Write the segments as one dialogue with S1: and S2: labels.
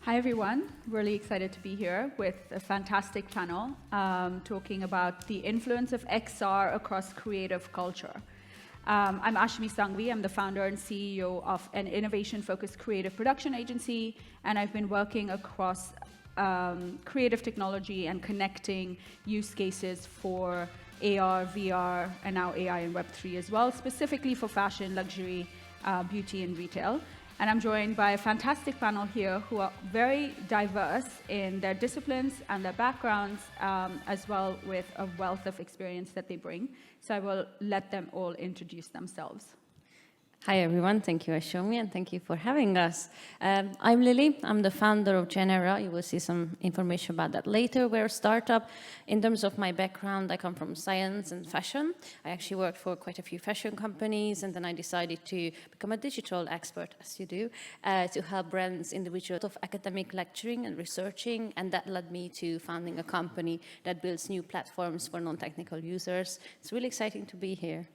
S1: Hi everyone, really excited to be here with a fantastic panel talking about the influence of XR across creative culture. I'm Ashumi Sanghvi, I'm the founder and CEO of an innovation-focused creative production agency, and I've been working across creative technology and connecting use cases for AR, VR, and now AI and Web3 as well, specifically for fashion, luxury, beauty, and retail. And I'm joined by a fantastic panel here who are very diverse in their disciplines and their backgrounds, as well with a wealth of experience that they bring. So I will let them all introduce themselves.
S2: Hi everyone, thank you Ashumi and thank you for having us. I'm Lili, I'm the founder of Genera. You will see some information about that later. We're a startup. In terms of my background, I come from science and fashion. I actually worked for quite a few fashion companies, and then I decided to become a digital expert, as you do, to help brands, individuals of academic lecturing and researching, and that led me to founding a company that builds new platforms for non-technical users. It's really exciting to be here.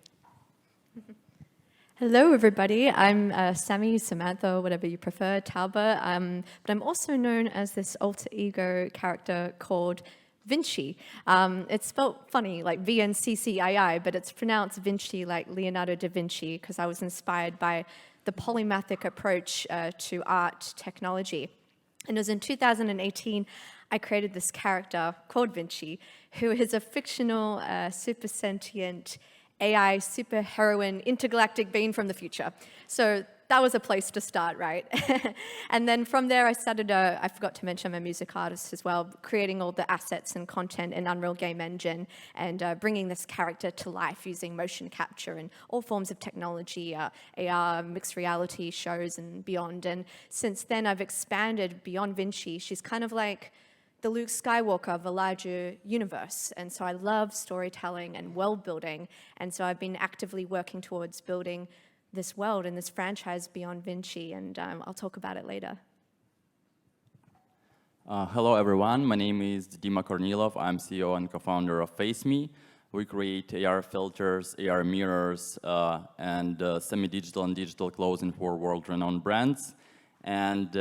S3: Hello, everybody. I'm Samantha, whatever you prefer, Tauber, but I'm also known as this alter ego character called Vinci. It's spelled funny, like V-N-C-C-I-I, but it's pronounced Vinci like Leonardo da Vinci, because I was inspired by the polymathic approach to art technology. And it was in 2018, I created this character called Vinci, who is a fictional, super sentient AI superheroine intergalactic being from the future. So that was a place to start, right? And then from there, I started, I forgot to mention I'm a music artist as well, creating all the assets and content in Unreal Game Engine and bringing this character to life using motion capture and all forms of technology, AR, mixed reality shows and beyond. And since then, I've expanded beyond Vinci. She's kind of like the Luke Skywalker of a larger universe. And so I love storytelling and world building. And so I've been actively working towards building this world and this franchise beyond Vinci. And I'll talk about it later.
S4: Hello, everyone. My name is Dmitry Kornilov. I'm CEO and co-founder of FaceMe. We create AR filters, AR mirrors, and semi-digital and digital clothing for world-renowned brands. And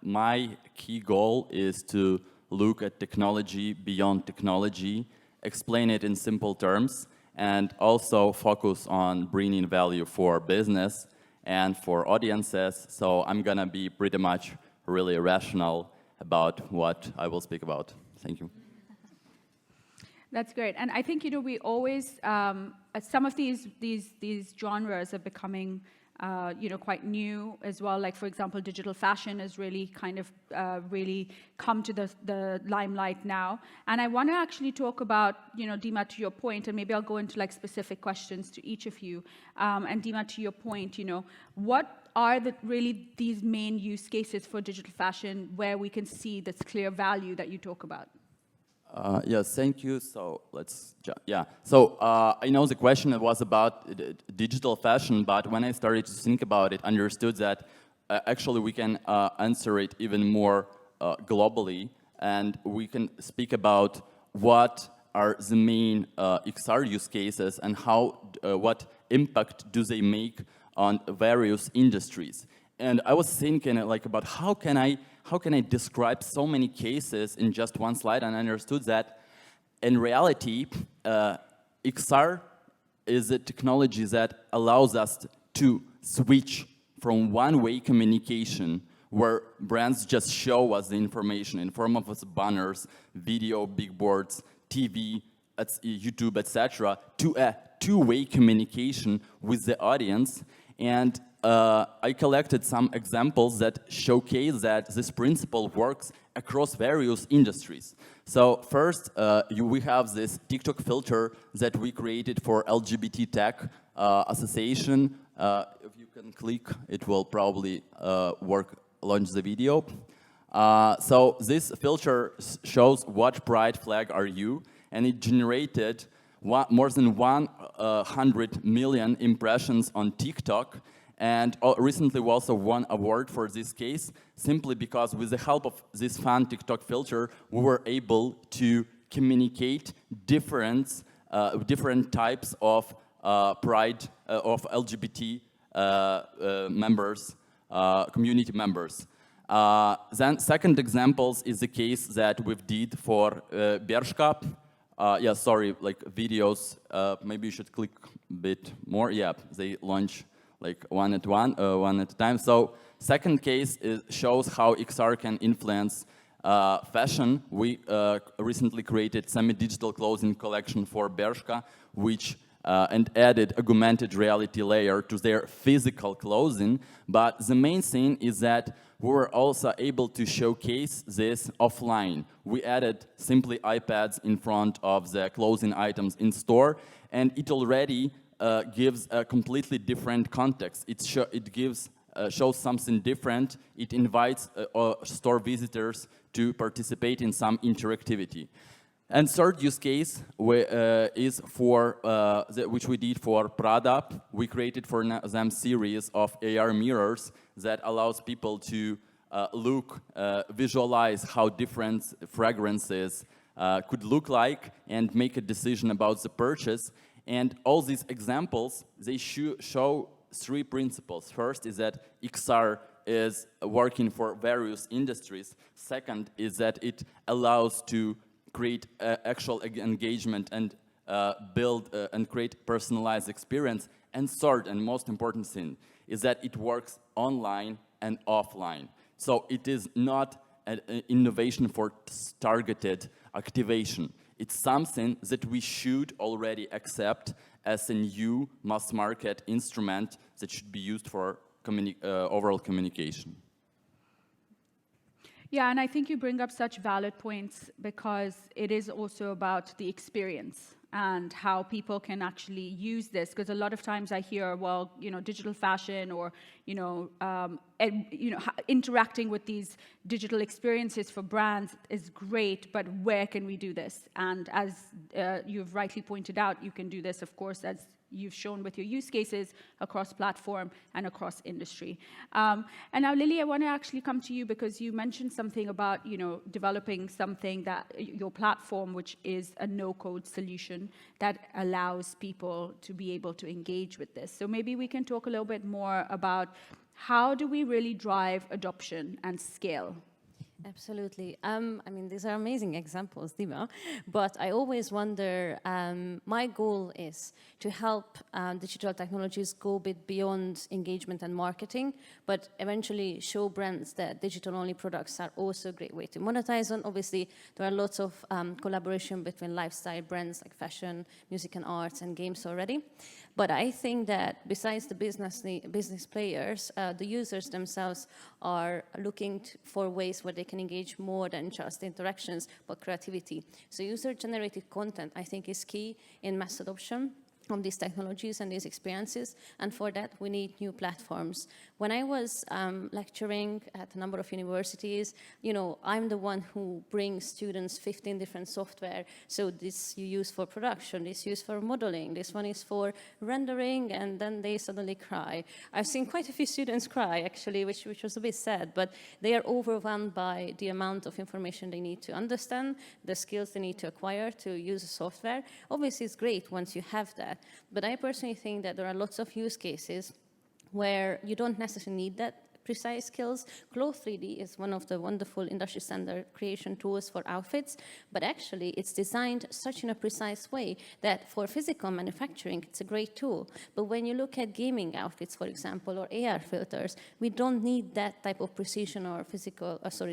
S4: my key goal is to look at technology beyond technology, explain it in simple terms, and also focus on bringing value for business and for audiences. So I'm gonna be pretty much really rational about what I will speak about. Thank you.
S1: That's great. And I think, you know, we always, some of these genres are becoming you know, quite new as well. Like, for example, digital fashion has really kind of really come to the limelight now. And I want to actually talk about, you know, Dima, to your point, and maybe I'll go into like specific questions to each of you. And Dima, to your point, you know, what are really these main use cases for digital fashion where we can see this clear value that you talk about?
S4: Yes, thank you. So let's jump. Yeah. So I know the question was about digital fashion, but when I started to think about it, understood that actually we can answer it even more globally, and we can speak about what are the main XR use cases and how what impact do they make on various industries. And I was thinking like about how can I describe so many cases in just one slide, and I understood that in reality, XR is a technology that allows us to switch from one-way communication where brands just show us the information in form of banners, video, big boards, TV, YouTube, etc., to a two-way communication with the audience. And I collected some examples that showcase that this principle works across various industries. So first, we have this TikTok filter that we created for LGBT Tech Association. If you can click, it will probably launch the video. So this filter shows what pride flag are you, and it generated more than 100 million impressions on TikTok. And recently we also won an award for this case, simply because with the help of this fun TikTok filter, we were able to communicate different types of pride, of LGBT members, community members. Then second examples is the case that we've did for Bershka. Yeah, sorry, like videos, maybe you should click a bit more. Yeah, they launch like one at a time. So second case shows how XR can influence fashion. We recently created semi-digital clothing collection for Bershka, which and added augmented reality layer to their physical clothing. But the main thing is that we were also able to showcase this offline. We added simply iPads in front of the clothing items in store, and it already gives a completely different context. It shows something different. It invites store visitors to participate in some interactivity. And third use case is for which we did for Prada. We created for them series of AR mirrors that allows people to visualize how different fragrances could look like and make a decision about the purchase. And all these examples, they show three principles. First is that XR is working for various industries. Second is that it allows to create actual engagement and build and create personalized experience. And third, and most important thing, is that it works online and offline. So it is not an innovation for targeted activation. It's something that we should already accept as a new mass market instrument that should be used for overall communication.
S1: Yeah, and I think you bring up such valid points because it is also about the experience and how people can actually use this. Because a lot of times I hear, well, digital fashion or, interacting with these digital experiences for brands is great, but where can we do this? And as you've rightly pointed out, you can do this, of course, as you've shown with your use cases across platform and across industry. And now, Lili, I want to actually come to you because you mentioned something about, developing something that your platform, which is a no-code solution that allows people to be able to engage with this. So maybe we can talk a little bit more about how do we really drive adoption and scale?
S2: Absolutely. I mean, these are amazing examples, Dima, but I always wonder, my goal is to help digital technologies go a bit beyond engagement and marketing, but eventually show brands that digital-only products are also a great way to monetize on. Obviously, there are lots of collaboration between lifestyle brands like fashion, music and arts, and games already. But I think that besides the business players, the users themselves are looking for ways where they can engage more than just interactions, but creativity. So user-generated content, I think, is key in mass adoption of these technologies and these experiences, and for that we need new platforms. When I was lecturing at a number of universities, I'm the one who brings students 15 different software. So this you use for production, this you use for modeling, this one is for rendering, and then they suddenly cry. I've seen quite a few students cry, actually, which was a bit sad, but they are overwhelmed by the amount of information they need to understand, the skills they need to acquire to use a software. Obviously, it's great once you have that. But I personally think that there are lots of use cases where you don't necessarily need that precise skills. Glow 3D is one of the wonderful industry standard creation tools for outfits, but actually it's designed such in a precise way that for physical manufacturing, it's a great tool. But when you look at gaming outfits, for example, or AR filters, we don't need that type of precision or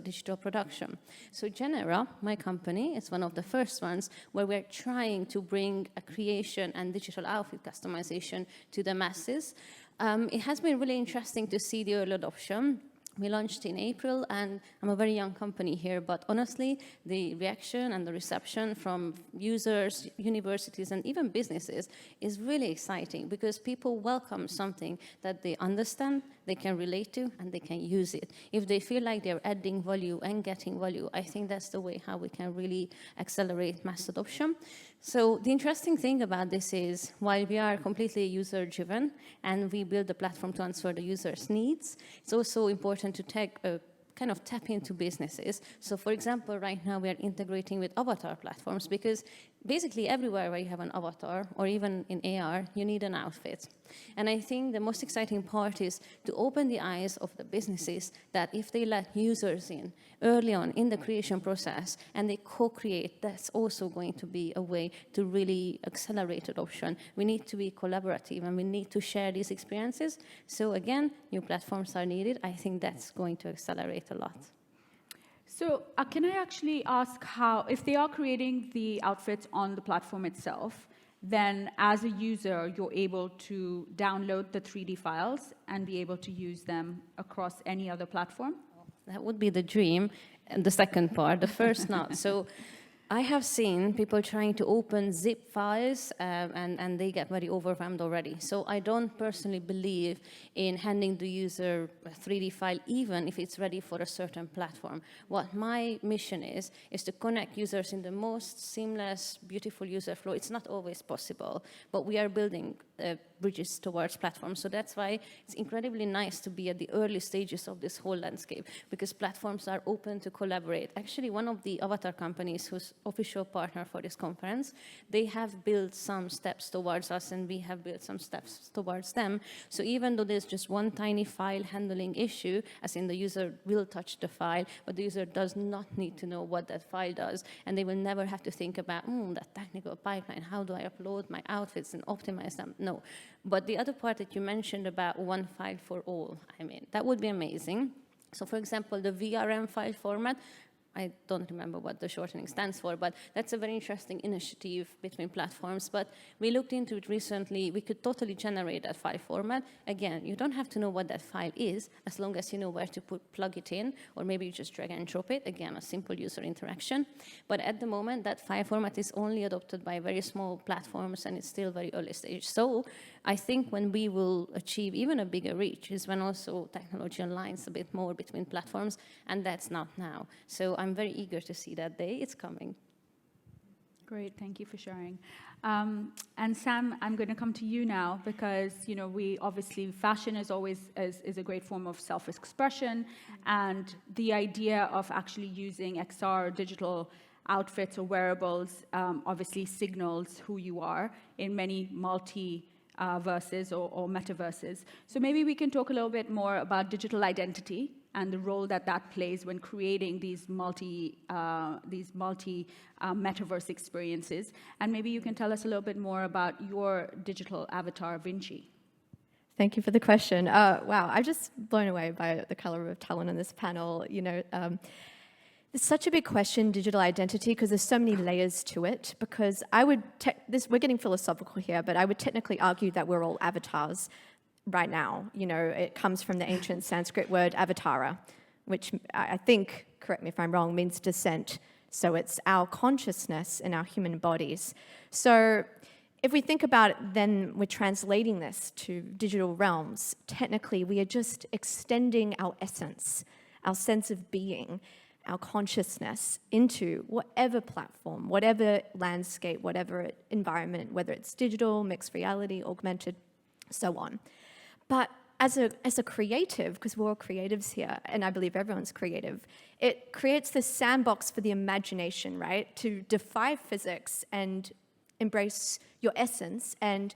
S2: digital production. So Genera, my company, is one of the first ones where we're trying to bring a creation and digital outfit customization to the masses. It has been really interesting to see the early adoption. We launched in April, and I'm a very young company here, but honestly, the reaction and the reception from users, universities, and even businesses is really exciting because people welcome something that they understand, they can relate to, and they can use it. If they feel like they're adding value and getting value, I think that's the way how we can really accelerate mass adoption. So the interesting thing about this is, while we are completely user-driven and we build the platform to answer the user's needs, it's also important to kind of tap into businesses. So for example, right now we are integrating with avatar platforms because basically everywhere where you have an avatar, or even in AR, you need an outfit. And I think the most exciting part is to open the eyes of the businesses that if they let users in early on in the creation process and they co-create, that's also going to be a way to really accelerate adoption. We need to be collaborative and we need to share these experiences. So again, new platforms are needed. I think that's going to accelerate a lot.
S1: So can I actually ask how, if they are creating the outfits on the platform itself, then as a user, you're able to download the 3D files and be able to use them across any other platform?
S2: That would be the dream. And the second part, the first not. So I have seen people trying to open zip files and they get very overwhelmed already. So I don't personally believe in handing the user a 3D file, even if it's ready for a certain platform. What my mission is to connect users in the most seamless, beautiful user flow. It's not always possible, but we are building bridges towards platforms. So that's why it's incredibly nice to be at the early stages of this whole landscape, because platforms are open to collaborate. Actually, one of the avatar companies who's official partner for this conference, they have built some steps towards us and we have built some steps towards them. So even though there's just one tiny file handling issue, as in the user will touch the file, but the user does not need to know what that file does, and they will never have to think about, that technical pipeline, how do I upload my outfits and optimize them? No. But the other part that you mentioned about one file for all, I mean, that would be amazing. So for example, the VRM file format, I don't remember what the shortening stands for, but that's a very interesting initiative between platforms. But we looked into it recently. We could totally generate that file format. Again, you don't have to know what that file is, as long as you know where to plug it in, or maybe you just drag and drop it. Again, a simple user interaction. But at the moment, that file format is only adopted by very small platforms, and it's still very early stage. So I think when we will achieve even a bigger reach is when also technology aligns a bit more between platforms, and that's not now. So I'm very eager to see that day. It's coming.
S1: Great, thank you for sharing. And Sam, I'm going to come to you now because, we obviously, fashion is always is a great form of self-expression, and the idea of actually using XR digital outfits or wearables obviously signals who you are in many multi-verses or metaverses. So maybe we can talk a little bit more about digital identity and the role that plays when creating these multi metaverse experiences. And maybe you can tell us a little bit more about your digital avatar, Vinci.
S3: Thank you for the question. Wow, I'm just blown away by the color of talent on this panel. It's such a big question, digital identity, because there's so many layers to it. Because we're getting philosophical here, but I would technically argue that we're all avatars right now. It comes from the ancient Sanskrit word avatara, which I think, correct me if I'm wrong, means descent. So it's our consciousness in our human bodies. So if we think about it, then we're translating this to digital realms. Technically, we are just extending our essence, our sense of being, our consciousness into whatever platform, whatever landscape, whatever environment, whether it's digital, mixed reality, augmented, so on. But as a creative, because we're all creatives here, and I believe everyone's creative, it creates this sandbox for the imagination, right? To defy physics and embrace your essence and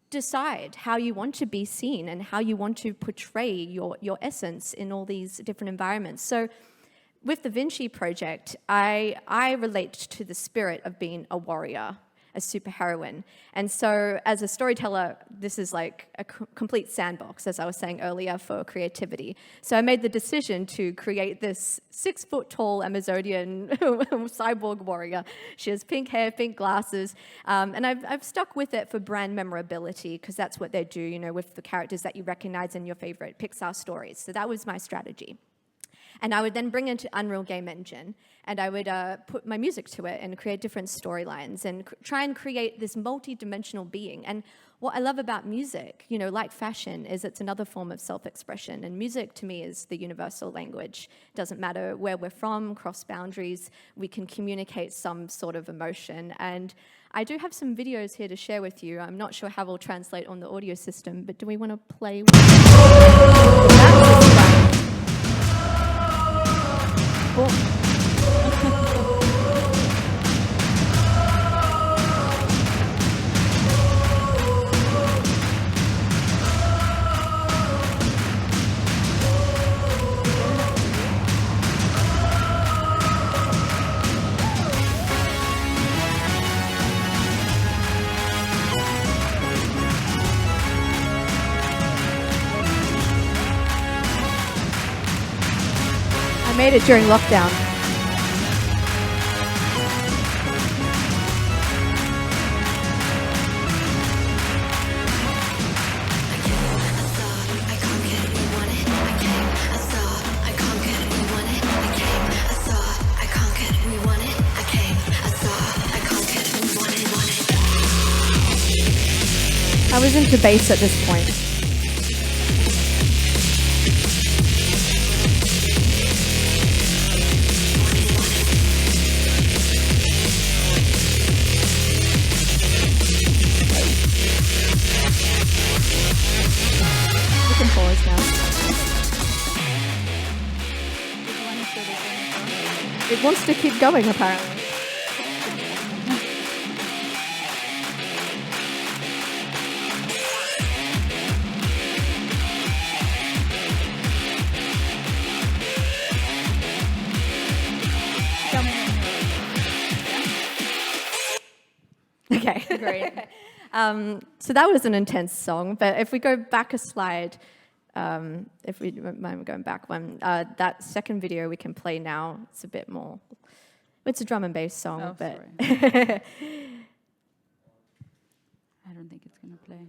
S3: decide how you want to be seen and how you want to portray your essence in all these different environments. So with the Vinci project, I relate to the spirit of being a warrior, a superheroine. And so as a storyteller, this is like a complete sandbox, as I was saying earlier, for creativity. So I made the decision to create this 6-foot-tall Amazonian cyborg warrior. She has pink hair, pink glasses, and I've stuck with it for brand memorability, because that's what they do, with the characters that you recognize in your favorite Pixar stories. So that was my strategy. And I would then bring it to Unreal Game Engine, and I would put my music to it and create different storylines and try and create this multi-dimensional being. And what I love about music, like fashion, is it's another form of self-expression. And music, to me, is the universal language. Doesn't matter where we're from, cross boundaries, we can communicate some sort of emotion. And I do have some videos here to share with you. I'm not sure how we'll translate on the audio system, but do we want to play? Cool. made it during lockdown. I was into bass at this point. We can pause now. It wants to keep going, apparently. Okay.
S1: Great.
S3: So that was an intense song, but if we go back a slide, if we don't mind going back one, that second video we can play now. It's a bit more, it's a drum and bass song,
S1: Oh,
S3: but
S1: sorry. I don't think it's going to play.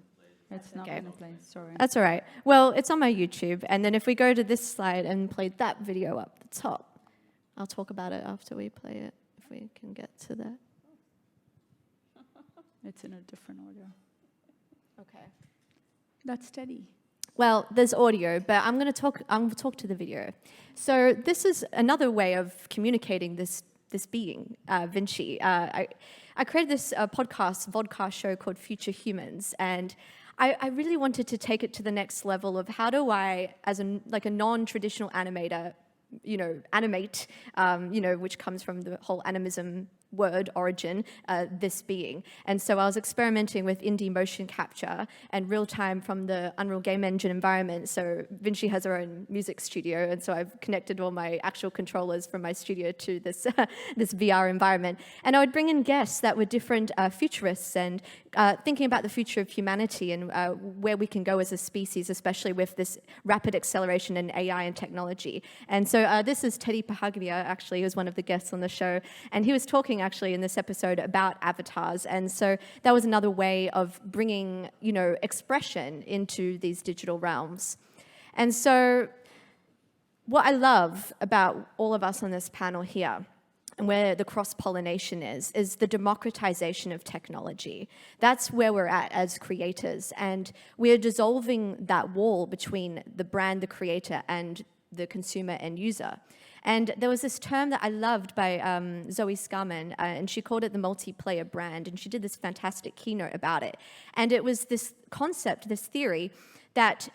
S1: It's not
S3: Okay.
S1: going to play, sorry.
S3: that's all right. Well, it's on my YouTube, and then if we go to this slide and play that video up the top, I'll talk about it after we play it, if we can get to that.
S1: It's in a different audio.
S3: Okay.
S1: That's steady.
S3: Well, there's audio, but I'm going to talk to the video. So this is another way of communicating this being, Vinci. I created this vodcast show called Future Humans, and I really wanted to take it to the next level of how do I, as a non-traditional animator, animate, which comes from the whole animism word origin, this being. And so I was experimenting with indie motion capture and real time from the Unreal Game Engine environment. So Vinci has her own music studio, and so I've connected all my actual controllers from my studio to this this VR environment. And I would bring in guests that were different futurists and thinking about the future of humanity and where we can go as a species, especially with this rapid acceleration in AI and technology. And so this is Teddy Pahaglia, actually, who was one of the guests on the show, and he was talking actually in this episode about avatars. And so that was another way of bringing, expression into these digital realms. And so what I love about all of us on this panel here, and where the cross-pollination is the democratization of technology. That's where we're at as creators, and we're dissolving that wall between the brand, the creator, and the consumer and user. And there was this term that I loved by Zoe Scarman, and she called it the multiplayer brand, and she did this fantastic keynote about it. And it was this concept, this theory, that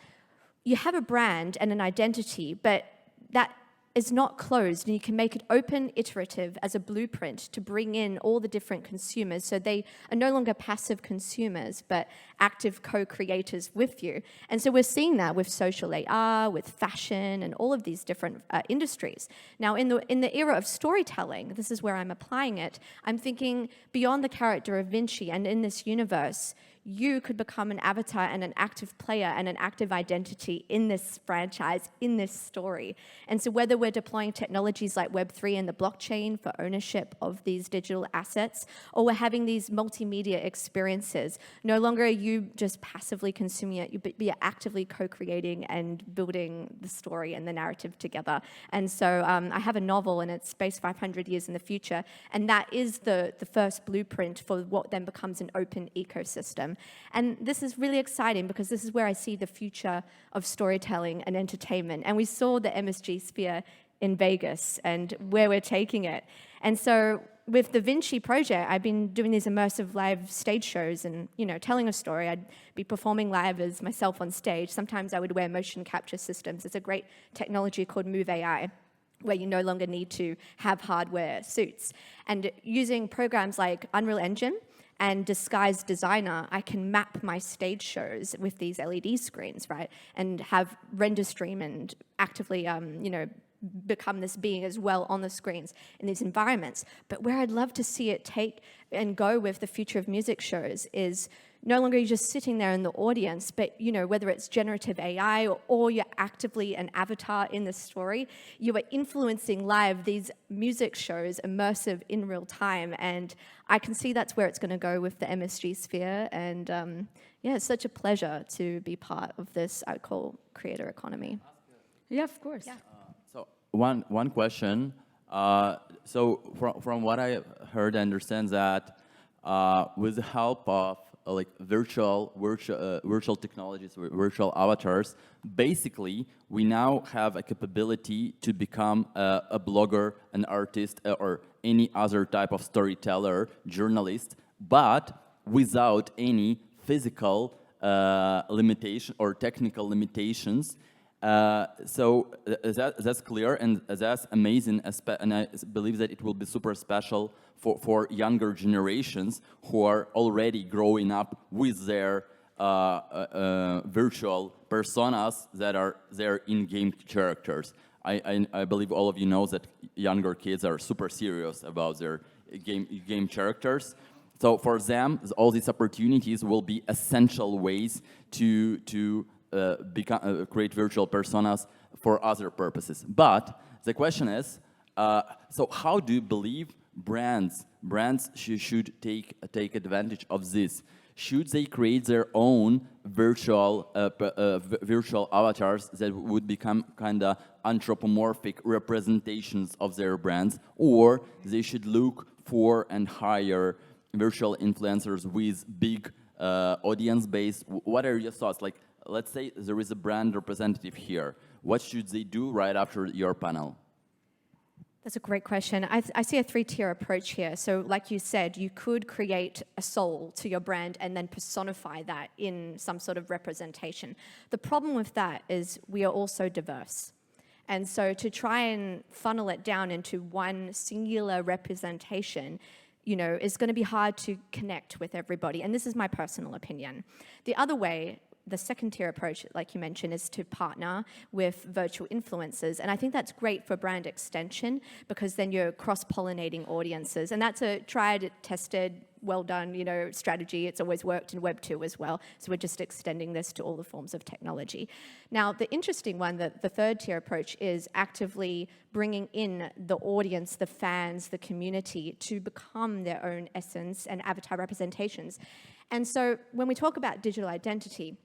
S3: you have a brand and an identity, but that is not closed, and you can make it open, iterative, as a blueprint to bring in all the different consumers, so they are no longer passive consumers, but active co-creators with you. And so we're seeing that with social AR, with fashion, and all of these different industries. Now, in the era of storytelling, this is where I'm applying it, I'm thinking beyond the character of Vinci, and in this universe, you could become an avatar and an active player and an active identity in this franchise, in this story. And so whether we're deploying technologies like Web3 and the blockchain for ownership of these digital assets, or we're having these multimedia experiences, no longer are you just passively consuming it, but you're actively co-creating and building the story and the narrative together. And so I have a novel, and it's based 500 years in the future, and that is the first blueprint for what then becomes an open ecosystem. And this is really exciting because this is where I see the future of storytelling and entertainment. And we saw the MSG Sphere in Vegas and where we're taking it. And so with the Vinci project, I've been doing these immersive live stage shows and, telling a story. I'd be performing live as myself on stage. Sometimes I would wear motion capture systems. It's a great technology called Move AI, where you no longer need to have hardware suits. And using programs like Unreal Engine and Disguise Designer, I can map my stage shows with these LED screens, right? And have render stream and actively, become this being as well on the screens in these environments. But where I'd love to see it take and go with the future of music shows is no longer you're just sitting there in the audience, but whether it's generative AI or you're actively an avatar in the story, you are influencing live these music shows, immersive in real time. And I can see that's where it's going to go with the MSG sphere. And it's such a pleasure to be part of this, I call, creator economy.
S1: Yeah, of course.
S3: Yeah.
S4: So one question. So from what I heard, I understand that with the help of like virtual technologies, virtual avatars, basically we now have a capability to become a blogger, an artist, or any other type of storyteller, journalist, but without any physical limitation or technical limitations. So that's clear, and that's amazing, and I believe that it will be super special for younger generations who are already growing up with their virtual personas that are their in-game characters. I believe all of you know that younger kids are super serious about their game characters. So for them, all these opportunities will be essential ways to create virtual personas for other purposes. But the question is, so how do you believe brands should take advantage of this? Should they create their own virtual avatars that would become kind of anthropomorphic representations of their brands, or they should look for and hire virtual influencers with big audience base? What are your thoughts? Like, let's say there is a brand representative here. What should they do right after your panel?
S3: That's a great question. I see a three-tier approach here. So like you said, you could create a soul to your brand and then personify that in some sort of representation. The problem with that is we are also diverse. And so to try and funnel it down into one singular representation, is going to be hard to connect with everybody. And this is my personal opinion. The other way, the second tier approach, like you mentioned, is to partner with virtual influencers. And I think that's great for brand extension because then you're cross-pollinating audiences. And that's a tried, tested, well done, strategy. It's always worked in Web 2 as well. So we're just extending this to all the forms of technology. Now, the interesting one, the third tier approach, is actively bringing in the audience, the fans, the community to become their own essence and avatar representations. And so when we talk about digital identity,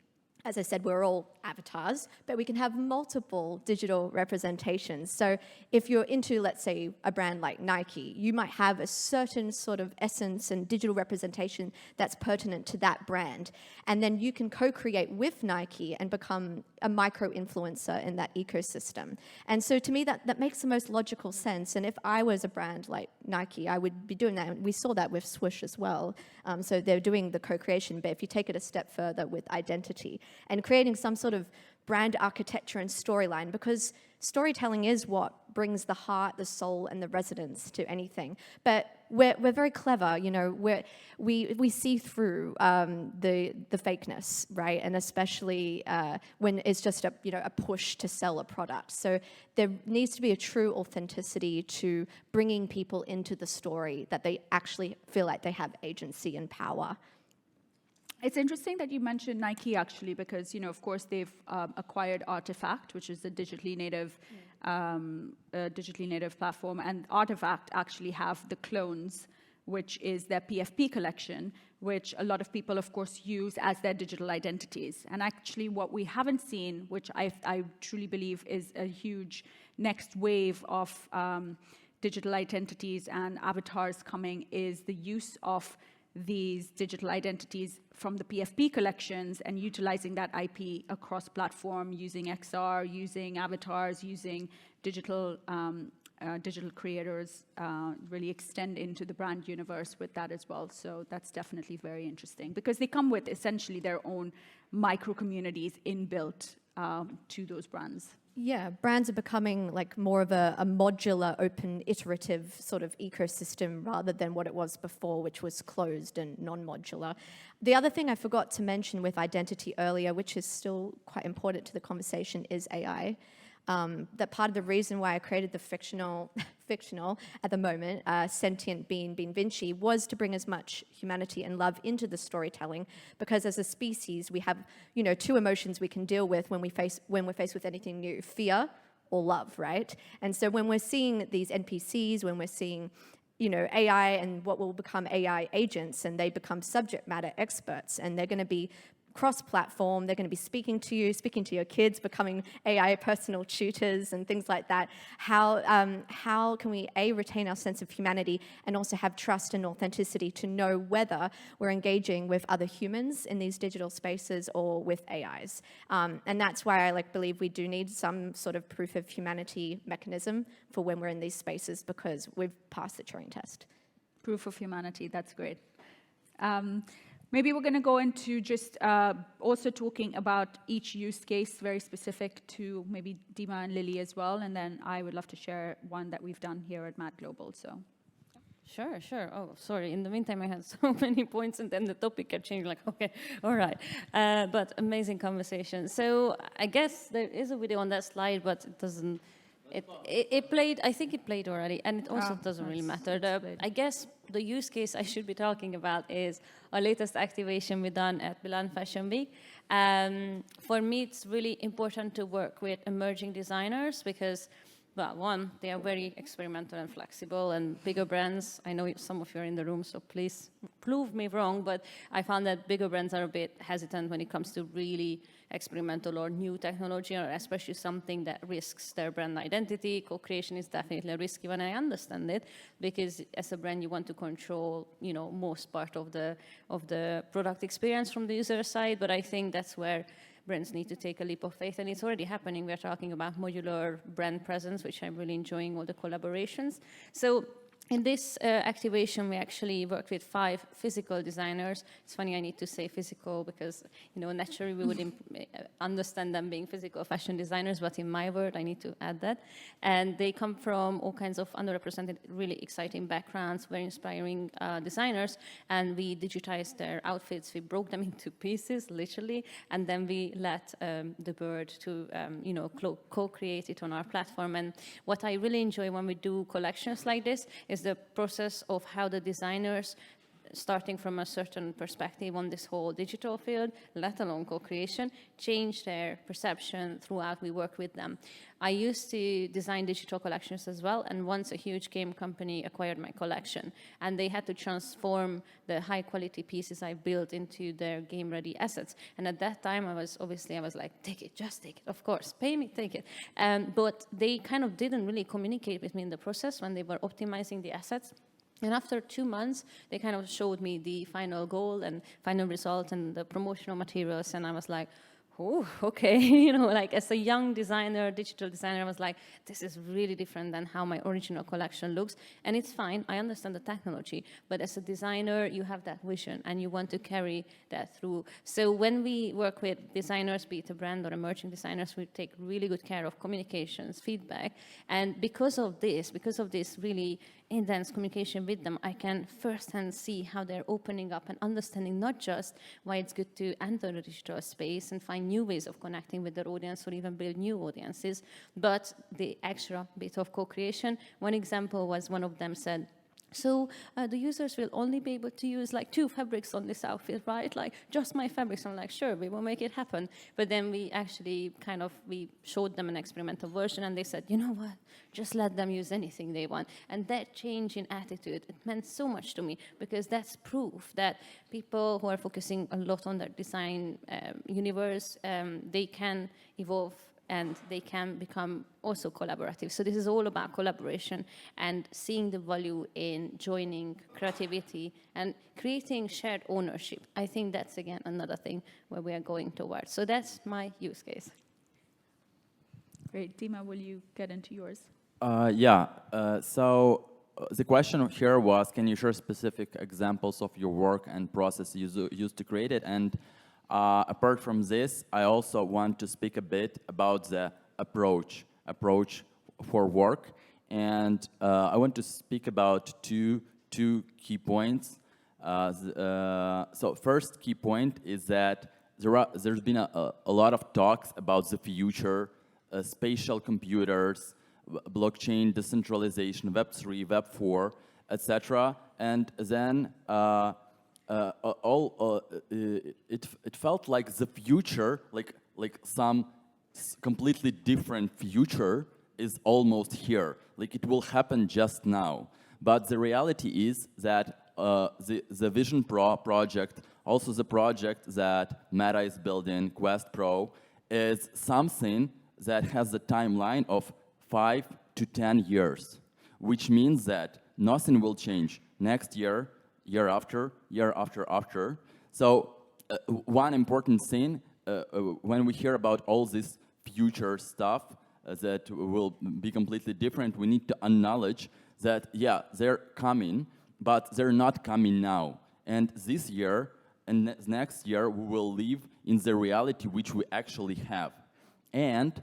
S3: as I said, we're all avatars, but we can have multiple digital representations. So if you're into, let's say, a brand like Nike, you might have a certain sort of essence and digital representation that's pertinent to that brand. And then you can co-create with Nike and become a micro-influencer in that ecosystem. And so to me, that makes the most logical sense. And if I was a brand like Nike, I would be doing that. And we saw that with Swoosh as well. So they're doing the co-creation, but if you take it a step further with identity, and creating some sort of brand architecture and storyline, because storytelling is what brings the heart, the soul, and the resonance to anything. But we're very clever, we see through the fakeness, right? And especially when it's just a push to sell a product. So there needs to be a true authenticity to bringing people into the story that they actually feel like they have agency and power.
S1: It's interesting that you mentioned Nike, actually, because, of course, they've acquired Artifact, which is a digitally native platform. And Artifact actually have the clones, which is their PFP collection, which a lot of people, of course, use as their digital identities. And actually, what we haven't seen, which I truly believe is a huge next wave of digital identities and avatars coming, is the use of these digital identities from the PFP collections and utilizing that IP across platform, using XR, using avatars, using digital creators, really extend into the brand universe with that as well. So that's definitely very interesting because they come with essentially their own micro communities inbuilt to those brands.
S3: Yeah, brands are becoming like more of a modular, open, iterative sort of ecosystem rather than what it was before, which was closed and non-modular. The other thing I forgot to mention with identity earlier, which is still quite important to the conversation, is AI. that part of the reason why I created the fictional at the moment, sentient being Vinci, was to bring as much humanity and love into the storytelling, because as a species we have, you know, two emotions we can deal with when we're faced with anything new: fear or love, right? And so when we're seeing these NPCs, when we're seeing, you know, AI and what will become AI agents, and they become subject matter experts, and they're going to be cross-platform, they're going to be speaking to you, speaking to your kids, becoming AI personal tutors and things like that. How can we, A, retain our sense of humanity and also have trust and authenticity to know whether we're engaging with other humans in these digital spaces or with AIs? And that's why I believe we do need some sort of proof of humanity mechanism for when we're in these spaces, because we've passed the Turing test.
S1: Proof of humanity, that's great. Maybe we're going to go into just also talking about each use case very specific to maybe Dima and Lili as well, and then I would love to share one that we've done here at Mad Global. So.
S2: Sure. Oh, sorry. In the meantime, I had so many points, and then the topic kept changing. Like, okay, all right. But amazing conversation. So I guess there is a video on that slide, but it doesn't. It played. I think it played already, and it also doesn't really matter. I guess the use case I should be talking about is our latest activation we done at Milan Fashion Week. For me, it's really important to work with emerging designers because, well, one, they are very experimental and flexible, and bigger brands, I know some of you are in the room, so please prove me wrong, but I found that bigger brands are a bit hesitant when it comes to really experimental or new technology, or especially something that risks their brand identity. Co-creation is definitely a risky one. I understand it, because as a brand, you want to control, you know, most part of the product experience from the user side, but I think that's where brands need to take a leap of faith, and it's already happening. We're talking about modular brand presence, which I'm really enjoying, all the collaborations. So in this activation, we actually worked with 5 physical designers. It's funny, I need to say physical because, you know, naturally we would understand them being physical fashion designers, but in my word, I need to add that. And they come from all kinds of underrepresented, really exciting backgrounds, very inspiring designers. And we digitized their outfits. We broke them into pieces, literally, and then we let the bird to, you know, co-create it on our platform. And what I really enjoy when we do collections like this is the process of how the designers, starting from a certain perspective on this whole digital field, let alone co-creation, change their perception throughout we work with them. I used to design digital collections as well, and once a huge game company acquired my collection, and they had to transform the high quality pieces I built into their game ready assets. And at that time, I was like, take it, just take it, of course, pay me, take it. But they kind of didn't really communicate with me in the process when they were optimizing the assets. And after 2 months, they kind of showed me the final goal and final result and the promotional materials, and I was like, oh, okay. You know, like as a young designer, digital designer, I was like, this is really different than how my original collection looks. And it's fine, I understand the technology, but as a designer, you have that vision and you want to carry that through. So when we work with designers, be it a brand or emerging designers, we take really good care of communications, feedback. And because of this really intense communication with them, I can firsthand see how they're opening up and understanding not just why it's good to enter the digital space and find new ways of connecting with their audience or even build new audiences, but the extra bit of co-creation. One example was one of them said, so the users will only be able to use like 2 fabrics on this outfit, right? Like just my fabrics. I'm like, sure, we will make it happen. But then we actually we showed them an experimental version and they said, you know what, just let them use anything they want. And that change in attitude, it meant so much to me because that's proof that people who are focusing a lot on their design universe, they can evolve and they can become also collaborative. So this is all about collaboration and seeing the value in joining creativity and creating shared ownership. I think that's, again, another thing where we are going towards. So that's my use case.
S1: Great. Dima, will you get into yours?
S4: So the question here was, can you share specific examples of your work and process you used to create it? And apart from this, I also want to speak a bit about the approach for work, and I want to speak about two key points. So first key point is that there's been a lot of talks about the future spatial computers, blockchain, decentralization, Web3, Web4, etc. And then it felt like the future, like some completely different future is almost here. Like it will happen just now. But the reality is that the Vision Pro project, also the project that Meta is building, Quest Pro, is something that has a timeline of 5 to 10 years, which means that nothing will change next year, year after, year after. So one important thing, when we hear about all this future stuff that will be completely different, we need to acknowledge that, yeah, they're coming, but they're not coming now. And this year and next year, we will live in the reality which we actually have. And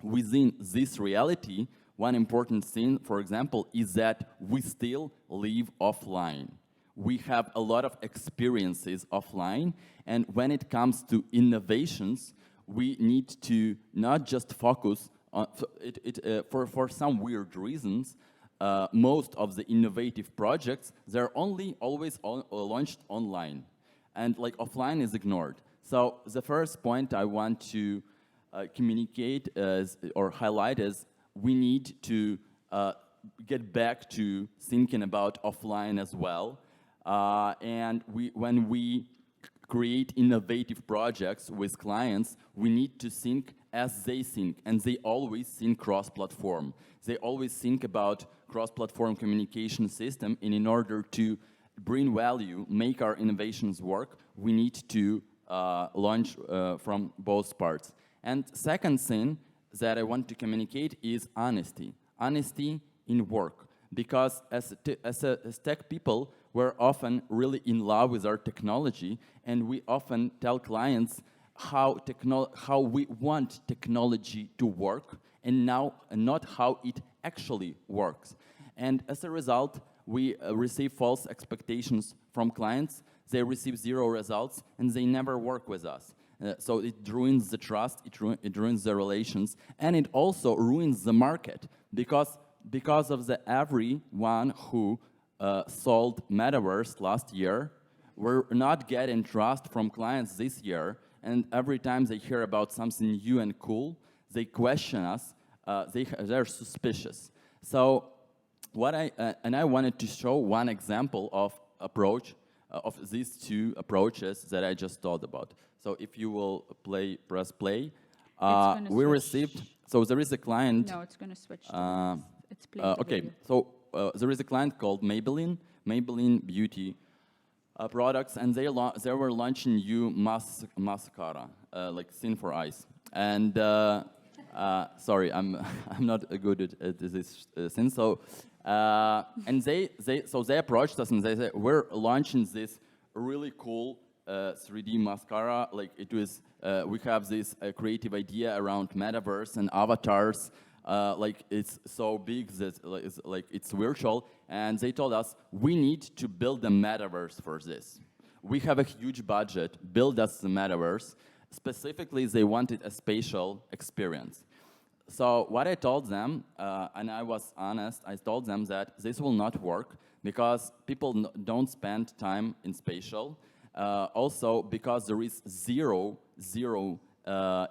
S4: within this reality, one important thing, for example, is that we still live offline. We have a lot of experiences offline, and when it comes to innovations, we need to not just focus on, for some weird reasons, most of the innovative projects, they're always launched online, and like offline is ignored. So the first point I want to communicate or highlight is we need to get back to thinking about offline as well. And when we create innovative projects with clients, we need to think as they think, and they always think cross-platform. They always think about cross-platform communication system, and in order to bring value, make our innovations work, we need to launch from both parts. And second thing that I want to communicate is honesty. Honesty in work. Because as tech people, we're often really in love with our technology, and we often tell clients how we want technology to work, and not how it actually works. And as a result, we receive false expectations from clients. They receive 0 results, and they never work with us. So it ruins the trust, it ruins the relations, and it also ruins the market, because of the everyone who sold Metaverse last year, we're not getting trust from clients this year, and every time they hear about something new and cool, they question us, they're suspicious. So I wanted to show one example of approach, of these two approaches that I just thought about. So if you will press play, we received, so there is a client.
S1: No, it's going to switch. It's playing
S4: okay, so there is a client called Maybelline Beauty products, and they were launching new mascara, like thin for eyes. And sorry, I'm not good at this thing. So and they approached us and they said, we're launching this really cool 3D mascara. Like it was, we have this creative idea around metaverse and avatars. Like it's so big that it's virtual, and they told us we need to build a metaverse for this. We have a huge budget, build us the metaverse. Specifically, they wanted a spatial experience. So what I told them, and I was honest, I told them that this will not work because people don't spend time in spatial. Also, because there is zero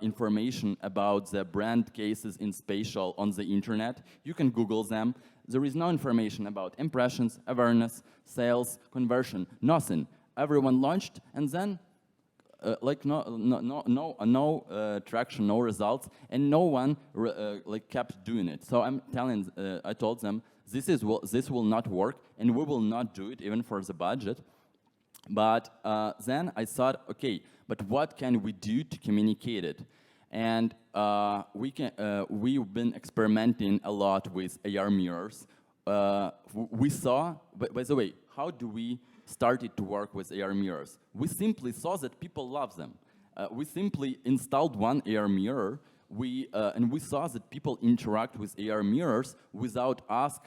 S4: information about the brand cases in spatial on the internet. You can Google them. There is no information about impressions, awareness, sales, conversion, nothing. Everyone launched, and then like no traction, no results, and no one like kept doing it. So I told them this will not work, and we will not do it even for the budget. But then I thought, okay, but what can we do to communicate it? And we've been experimenting a lot with AR mirrors. We saw, by the way, how do we started to work with AR mirrors? We simply saw that people love them. We simply installed one AR mirror, and we saw that people interact with AR mirrors without us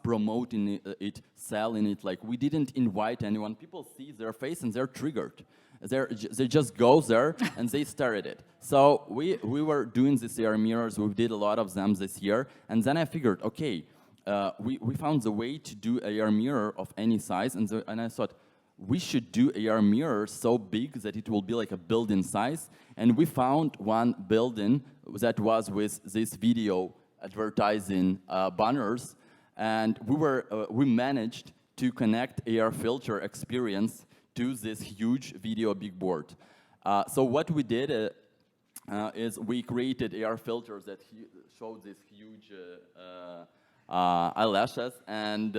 S4: promoting it, selling it. Like we didn't invite anyone. People see their face and they're triggered. they just go there and they stare at it. So we were doing these AR mirrors. We did a lot of them this year, and then I figured, okay, we found the way to do AR mirror of any size, and I thought we should do AR mirrors so big that it will be like a building size. And we found one building that was with this video advertising banners, and we managed to connect AR filter experience to this huge video big board. So what we did is we created AR filters that showed these huge eyelashes, and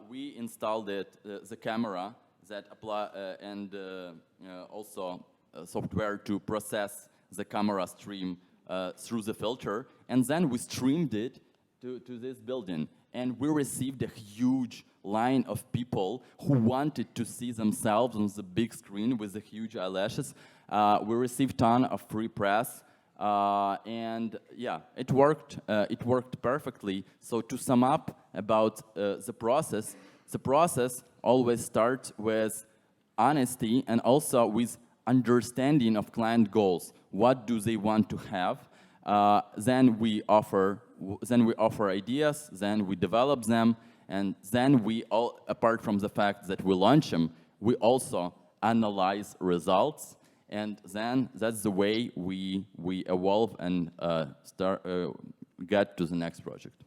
S4: we installed the camera that and also software to process the camera stream through the filter, and then we streamed it to this building, and we received a huge line of people who wanted to see themselves on the big screen with the huge eyelashes. We received a ton of free press, and yeah, it worked perfectly. So to sum up about the process always starts with honesty and also with understanding of client goals. What do they want to have? Then we offer ideas, then we develop them, and then apart from the fact that we launch them, we also analyze results, and then that's the way we evolve and get to the next project.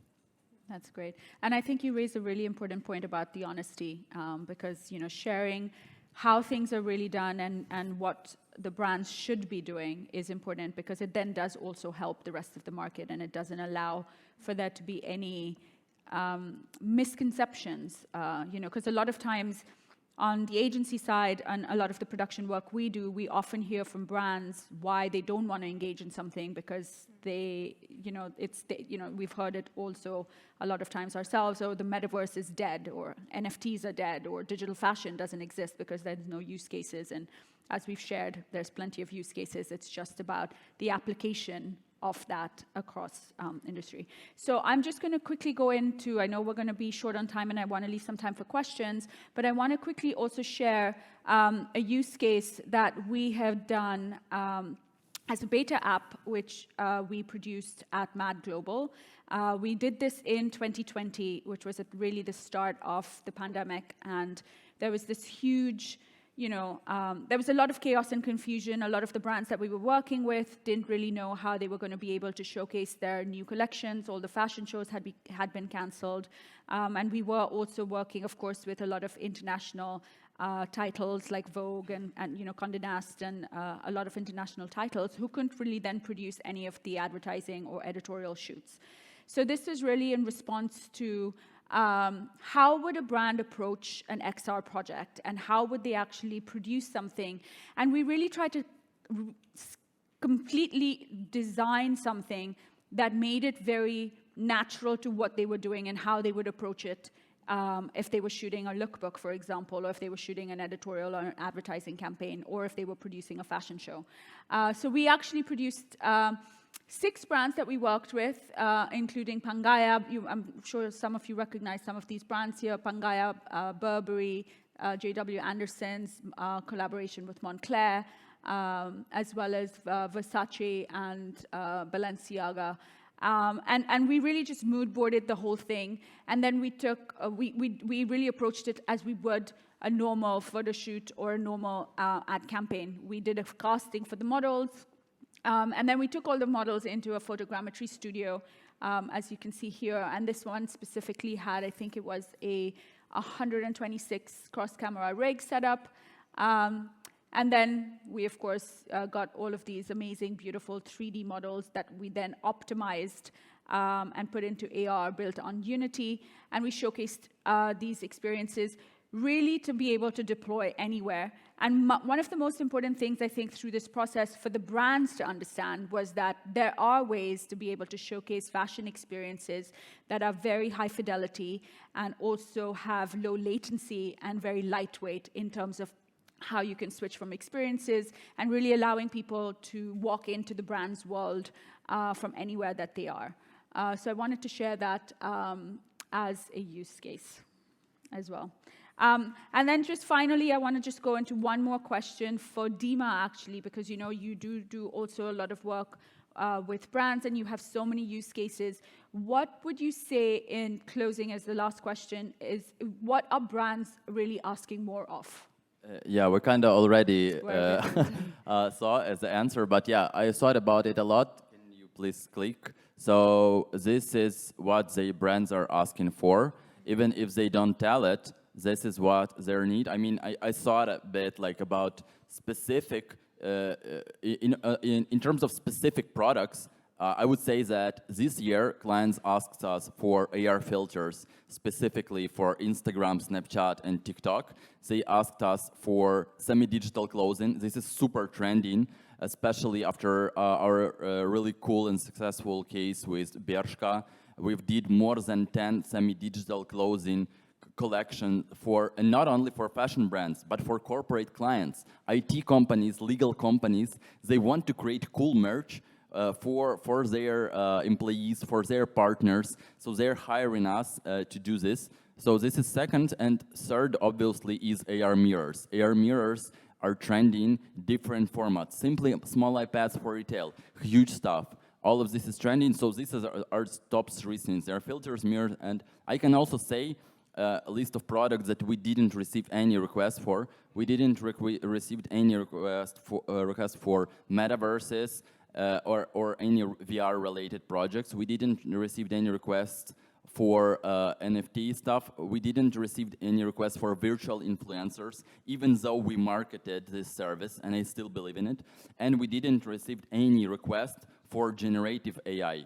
S1: That's great. And I think you raised a really important point about the honesty, because sharing how things are really done and what the brands should be doing is important, because it then does also help the rest of the market, and it doesn't allow for there to be any misconceptions, because a lot of times on the agency side and a lot of the production work we do, we often hear from brands why they don't want to engage in something, because we've heard it also a lot of times ourselves, the metaverse is dead, or NFTs are dead, or digital fashion doesn't exist because there's no use cases. And as we've shared, there's plenty of use cases. It's just about the application of that across industry. So I'm just going to quickly go into, I know we're going to be short on time and I want to leave some time for questions, but I want to quickly also share a use case that we have done as a beta app, which we produced at Mad Global. We did this in 2020, which was really the start of the pandemic, and there was this huge there was a lot of chaos and confusion. A lot of the brands that we were working with didn't really know how they were going to be able to showcase their new collections. All the fashion shows had been cancelled. And we were also working, of course, with a lot of international titles like Vogue and Condé Nast and a lot of international titles who couldn't really then produce any of the advertising or editorial shoots. So this is really in response to how would a brand approach an XR project, and how would they actually produce something? And we really tried to completely design something that made it very natural to what they were doing and how they would approach it if they were shooting a lookbook, for example, or if they were shooting an editorial or an advertising campaign, or if they were producing a fashion show. So we actually produced 6 brands that we worked with, including Pangaya. I'm sure some of you recognize some of these brands here. Pangaya, Burberry, J.W. Anderson's collaboration with Moncler, as well as Versace and Balenciaga. And we really just mood boarded the whole thing. And then we took, we really approached it as we would a normal photo shoot or a normal ad campaign. We did a casting for the models. And then we took all the models into a photogrammetry studio, as you can see here. And this one specifically had, I think it was a 126 cross-camera rig setup. And then we, of course, got all of these amazing, beautiful 3D models that we then optimized and put into AR, built on Unity. And we showcased these experiences really to be able to deploy anywhere. And one of the most important things, I think, through this process for the brands to understand was that there are ways to be able to showcase fashion experiences that are very high fidelity and also have low latency and very lightweight in terms of how you can switch from experiences and really allowing people to walk into the brand's world from anywhere that they are. So I wanted to share that as a use case as well. And then just finally, I want to just go into one more question for Dima, actually, because you know you do also a lot of work with brands and you have so many use cases. What would you say in closing as the last question is, what are brands really asking more of?
S4: Yeah, we kind of already saw as the answer, but yeah, I thought about it a lot. Can you please click? So this is what the brands are asking for. Even if they don't tell it, this is what their need. I mean, I thought a bit like about specific, in terms of specific products, I would say that this year, clients asked us for AR filters, specifically for Instagram, Snapchat, and TikTok. They asked us for semi-digital clothing. This is super trending, especially after our really cool and successful case with Bershka. We've did more than 10 semi-digital clothing collection for, and not only for fashion brands, but for corporate clients, IT companies, legal companies. They want to create cool merch for their employees, for their partners. So they're hiring us to do this. So this is second. And third, obviously, is AR mirrors. AR mirrors are trending different formats. Simply small iPads for retail, huge stuff. All of this is trending. So this is our top three things. There are filters, mirrors, and I can also say a list of products that we didn't receive any requests for. We didn't receive any request for metaverses, or any VR-related projects. We didn't receive any requests for NFT stuff. We didn't receive any requests for virtual influencers, even though we marketed this service, and I still believe in it. And we didn't receive any request for generative AI.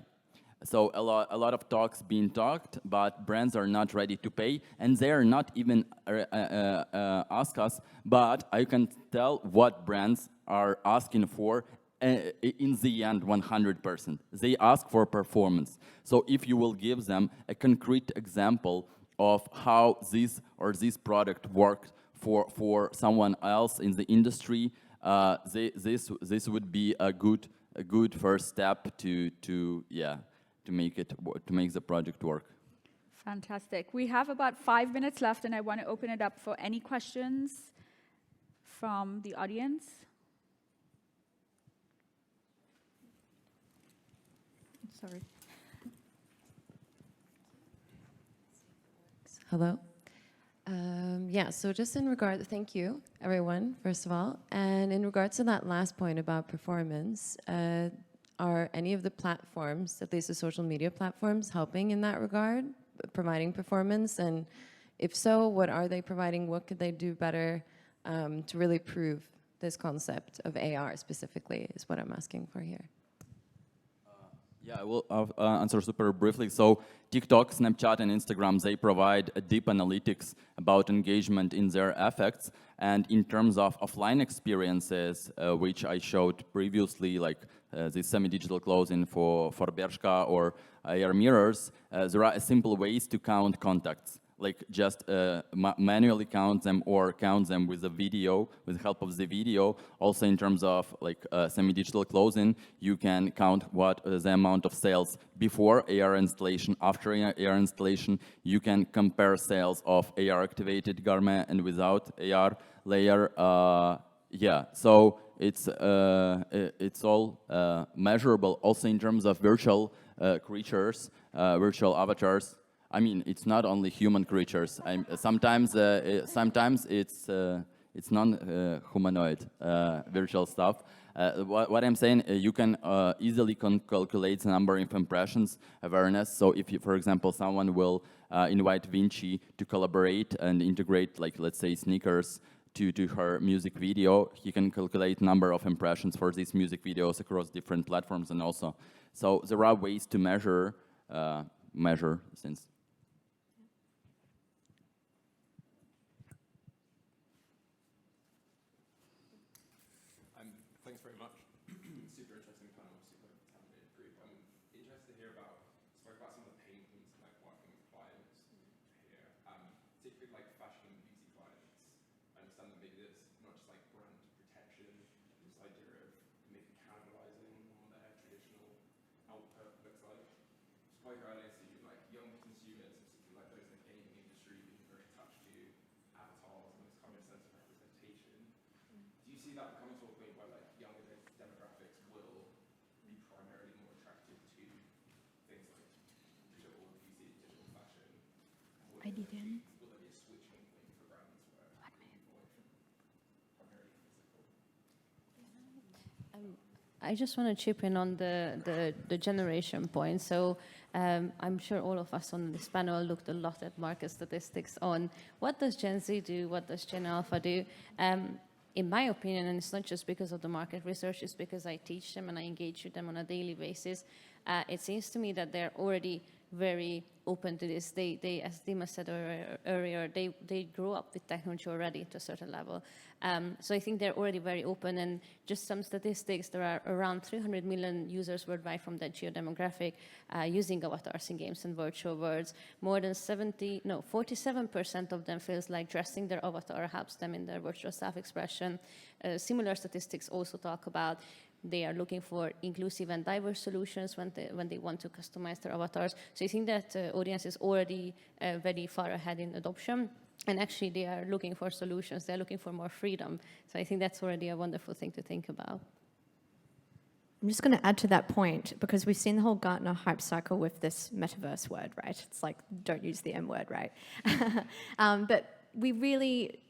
S4: So a lot of talks being talked, but brands are not ready to pay, and they are not even ask us, but I can tell what brands are asking for. In the end, 100%. They ask for performance. So if you will give them a concrete example of how this or this product worked for someone else in the industry, this would be a good first step to make the project work.
S1: Fantastic. We have about 5 minutes left, and I want to open it up for any questions from the audience. Sorry.
S5: Hello. Yeah, so just in regard, thank you, everyone, first of all. And in regards to that last point about performance, are any of the platforms, at least the social media platforms, helping in that regard, providing performance? And if so, what are they providing? What could they do better to really prove this concept of AR specifically, is what I'm asking for here.
S4: Yeah, I will answer super briefly. So TikTok, Snapchat, and Instagram, they provide a deep analytics about engagement in their effects. And in terms of offline experiences, which I showed previously, like the semi-digital clothing for Bershka or AR mirrors, there are simple ways to count contacts. Like just manually count them or count them with a video, with the help of the video. Also in terms of like semi-digital clothing, you can count what the amount of sales before AR installation, after AR installation. You can compare sales of AR activated garment and without AR layer. Yeah, so it's all measurable. Also in terms of virtual creatures, virtual avatars. I mean, it's not only human creatures. Sometimes it's non-humanoid virtual stuff. What I'm saying, you can easily calculate the number of impressions awareness. So if, for example, someone will invite Vinci to collaborate and integrate, like, let's say, sneakers to her music video, he can calculate number of impressions for these music videos across different platforms, and also, so there are ways to measure things.
S6: Thanks very much. Super interesting panel, super talented group. I'm interested to hear about, spoke about some of the pain points of like working with clients here, particularly like fashion and beauty clients. I understand that maybe there's not just like brand protection, this idea of maybe cannibalizing on their traditional output looks like. It's quite early to see like young consumers, particularly like those in the gaming industry, being very touched to that coming to a point where like younger demographics will be primarily more attracted to things like digital PC, digital fashion?
S1: I didn't.
S6: Will there be a switching point for brands where people are primarily physical?
S2: I just want to chip in on the generation point. So I'm sure all of us on this panel looked a lot at market statistics on what does Gen Z do, what does Gen Alpha do. In my opinion, and it's not just because of the market research, it's because I teach them and I engage with them on a daily basis, it seems to me that they're already very open to this. They as Dima said earlier, they grew up with technology already to a certain level. So I think they're already very open, and just some statistics, there are around 300 million users worldwide from that geo-demographic using avatars in games and virtual worlds. More than 47% of them feels like dressing their avatar helps them in their virtual self-expression. Similar statistics also talk about they are looking for inclusive and diverse solutions when they want to customize their avatars. So I think that audience is already very far ahead in adoption. And actually, they are looking for solutions. They're looking for more freedom. So I think that's already a wonderful thing to think about.
S3: I'm just going to add to that point, because we've seen the whole Gartner hype cycle with this metaverse word, right? It's like, don't use the M word, right? But we really,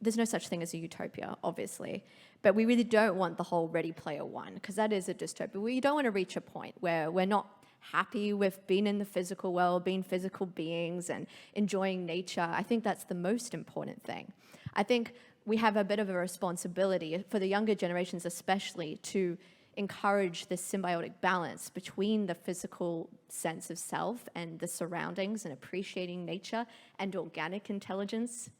S3: there's no such thing as a utopia, obviously. But we really don't want the whole Ready Player One, because that is a dystopia. We don't want to reach a point where we're not happy with being in the physical world, being physical beings and enjoying nature. I think that's the most important thing. I think we have a bit of a responsibility, for the younger generations especially, to encourage this symbiotic balance between the physical sense of self and the surroundings and appreciating nature and organic intelligence,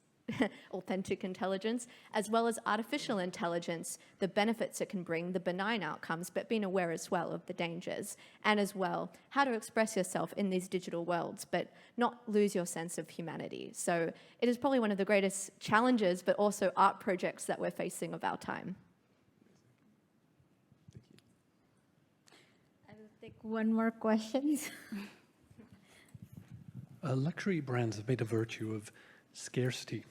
S3: authentic intelligence, as well as artificial intelligence, the benefits it can bring, the benign outcomes, but being aware as well of the dangers, and as well how to express yourself in these digital worlds, but not lose your sense of humanity. So it is probably one of the greatest challenges, but also art projects that we're facing of our time.
S7: I will take one more question.
S8: Luxury brands have made a virtue of scarcity,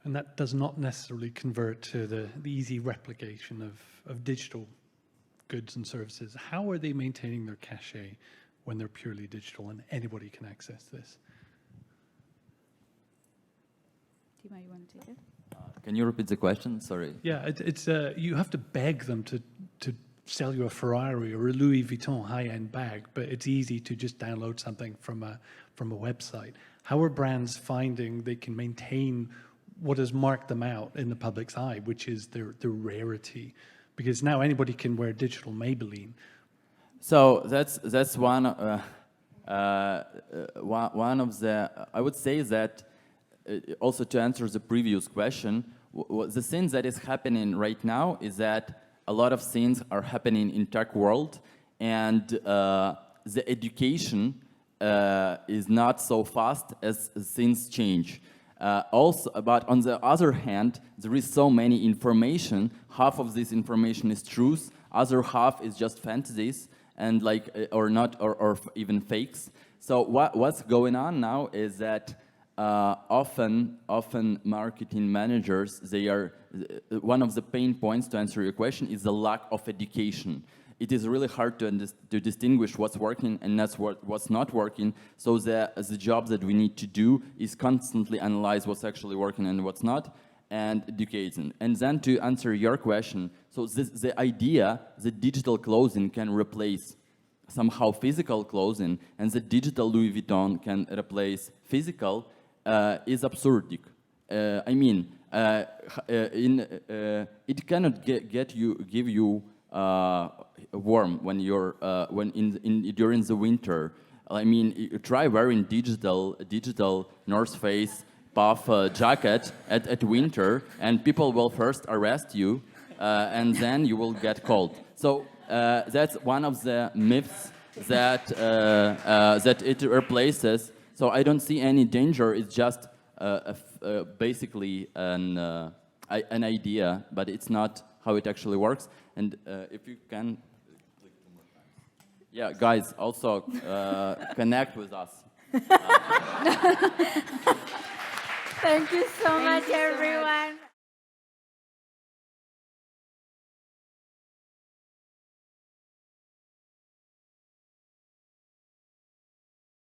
S8: and that does not necessarily convert to the easy replication of digital goods and services. How are they maintaining their cachet when they're purely digital and anybody can access this?
S1: Tima, you want to take it?
S4: Can you repeat the question? Sorry.
S8: Yeah, it's you have to beg them to sell you a Ferrari or a Louis Vuitton high-end bag, but it's easy to just download something from a website. How are brands finding they can maintain what has marked them out in the public's eye, which is their rarity? Because now anybody can wear digital Maybelline.
S4: So that's one of the, I would say that also to answer the previous question, the thing that is happening right now is that a lot of things are happening in tech world, and the education is not so fast as things change. But on the other hand, there is so many information. Half of this information is truth, other half is just fantasies and like or even fakes. So what's going on now is that often marketing managers, they are one of the pain points to answer your question is the lack of education. It is really hard to distinguish what's working and that's what's not working. So the job that we need to do is constantly analyze what's actually working and what's not, and educating. And then to answer your question, so the idea that digital clothing can replace somehow physical clothing and the digital Louis Vuitton can replace physical is absurd. I mean, it cannot give you warm when you're during the winter. I mean, you try wearing digital North Face puff jacket at winter, and people will first arrest you, and then you will get cold. So that's one of the myths that it replaces. So I don't see any danger. It's just basically an idea, but it's not how it actually works. And if you can, yeah, guys, also connect with us.
S7: Thank you so much, everyone.